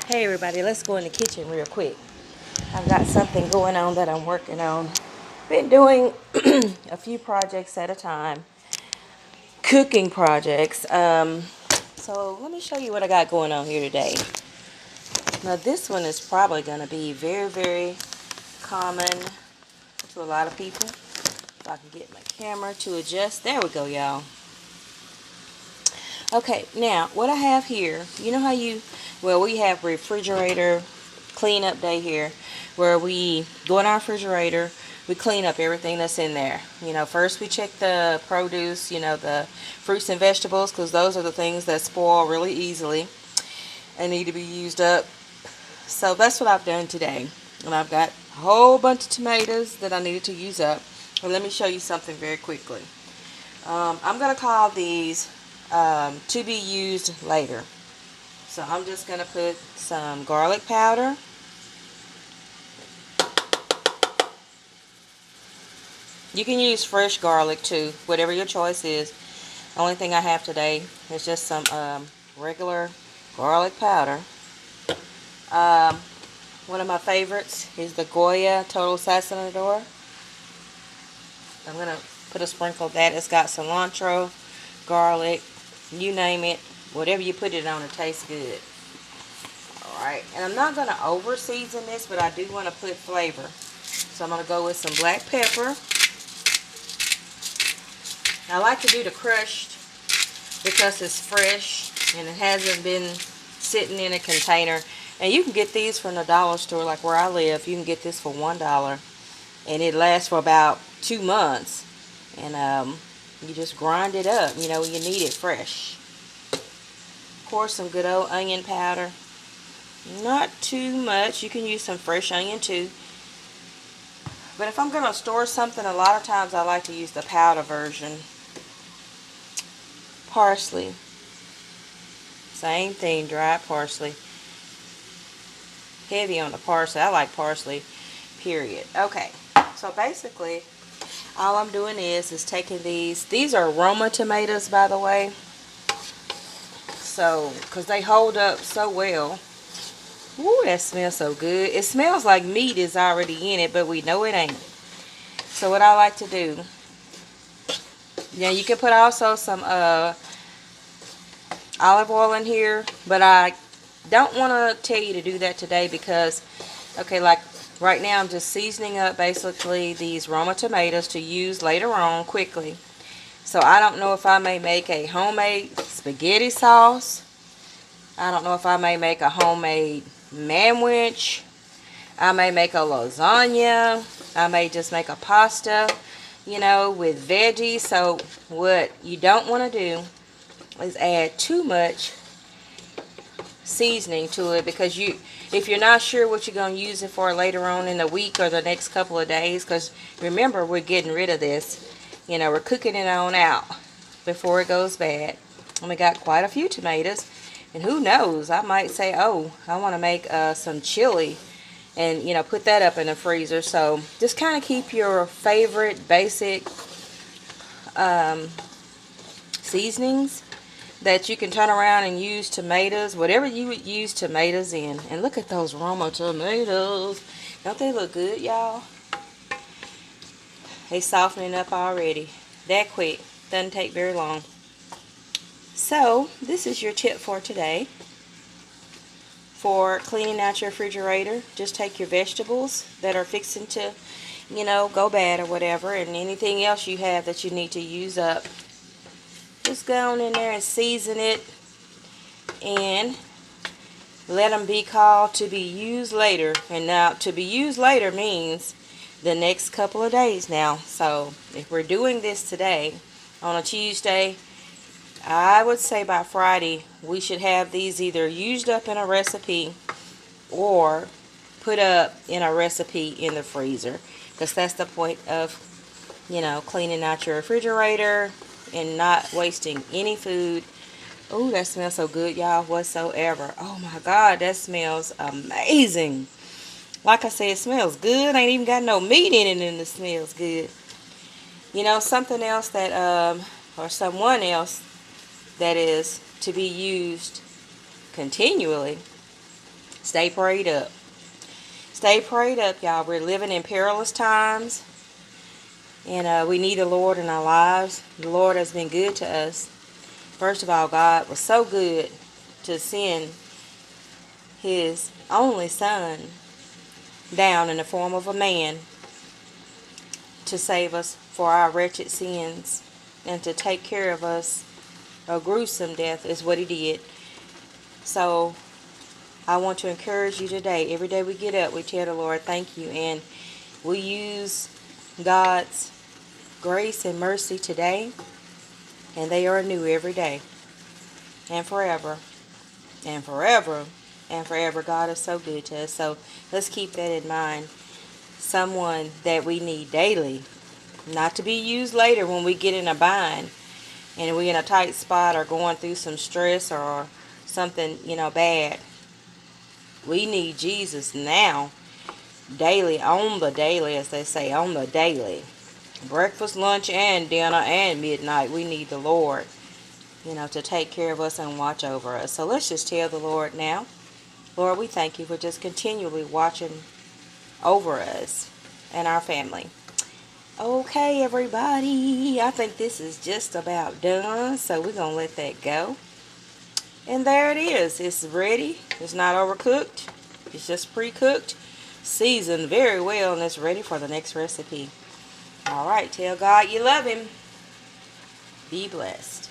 Hey everybody, let's go in the kitchen real quick. I've got something going on that I'm working on. Been doing a few projects at a time, cooking projects. So let me show you what I got going on here today. Now this one is probably going to be very, very common to a lot of people. If I can get my camera to adjust. There we go, y'all. Okay, now what I have here, you know how we have refrigerator cleanup day here where we go in our refrigerator, we clean up everything that's in there. First we check the produce, the fruits and vegetables, because those are the things that spoil really easily and need to be used up. So that's what I've done today. And I've got a whole bunch of tomatoes that I needed to use up. And let me show you something very quickly. I'm going to call these to be used later. So I'm just going to put some garlic powder. You can use fresh garlic too, whatever your choice is. The only thing I have today is just some regular garlic powder. One of my favorites is the Goya Total Sazonador. I'm going to put a sprinkle of that. It's got cilantro, garlic, you name it. Whatever you put it on, it tastes good. Alright, and I'm not going to over season this, but I do want to put flavor. So I'm going to go with some black pepper. I like to do the crushed because it's fresh and it hasn't been sitting in a container. And you can get these from the dollar store, like where I live. You can get this for $1, and it lasts for about 2 months. And you just grind it up, when you need it fresh. Of course, some good old onion powder. Not too much. You can use some fresh onion too. But if I'm going to store something, a lot of times I like to use the powder version. Parsley. Same thing, dried parsley. Heavy on the parsley. I like parsley, period. Okay, so basically, all I'm doing is taking these. These are Roma tomatoes, by the way. So, because they hold up so well. Ooh, that smells so good. It smells like meat is already in it, but we know it ain't. So what I like to do, you can put also some olive oil in here, but I don't want to tell you to do that today because, okay, like right now I'm just seasoning up basically these Roma tomatoes to use later on quickly. So I don't know if I may make a homemade spaghetti sauce. I don't know if I may make a homemade manwich. I may make a lasagna. I may just make a pasta, with veggies. So what you don't want to do is add too much seasoning to it, because if you're not sure what you're going to use it for later on in the week or the next couple of days, because remember, we're getting rid of this. We're cooking it on out before it goes bad. And we got quite a few tomatoes. And who knows, I might say, oh, I want to make some chili and, put that up in the freezer. So just kind of keep your favorite basic seasonings that you can turn around and use tomatoes, whatever you would use tomatoes in. And look at those Roma tomatoes. Don't they look good, y'all? They softening up already. That quick. Doesn't take very long. So, this is your tip for today. For cleaning out your refrigerator, just take your vegetables that are fixing to, go bad or whatever, and anything else you have that you need to use up. Just go on in there and season it and let them be called to be used later. And now, to be used later means the next couple of days now. So, if we're doing this today on a Tuesday, I would say by Friday we should have these either used up in a recipe or put up in a recipe in the freezer, because that's the point of cleaning out your refrigerator and not wasting any food. Oh, that smells so good, y'all, whatsoever. Oh my God, that smells amazing. Like I said, it smells good. Ain't even got no meat in it and it smells good. Something else that or someone else that is to be used continually, Stay prayed up. Stay prayed up, y'all. We're living in perilous times. And we need the Lord in our lives. The Lord has been good to us. First of all, God was so good to send His only Son down in the form of a man to save us for our wretched sins and to take care of us. A gruesome death is what He did. So I want to encourage you today. Every day we get up, we tell the Lord, thank you. And we use God's grace and mercy today. And they are new every day. And forever. And forever. And forever. God is so good to us. So let's keep that in mind. Someone that we need daily. Not to be used later when we get in a bind. And we're in a tight spot or going through some stress or something, bad. We need Jesus now. Daily, on the daily, as they say, on the daily. Breakfast, lunch, and dinner, and midnight. We need the Lord, to take care of us and watch over us. So let's just tell the Lord now. Lord, we thank you for just continually watching over us and our family. Okay, everybody. I think this is just about done. So we're going to let that go. And there it is. It's ready. It's not overcooked. It's just pre-cooked. Seasoned very well. And it's ready for the next recipe. Alright, tell God you love Him. Be blessed.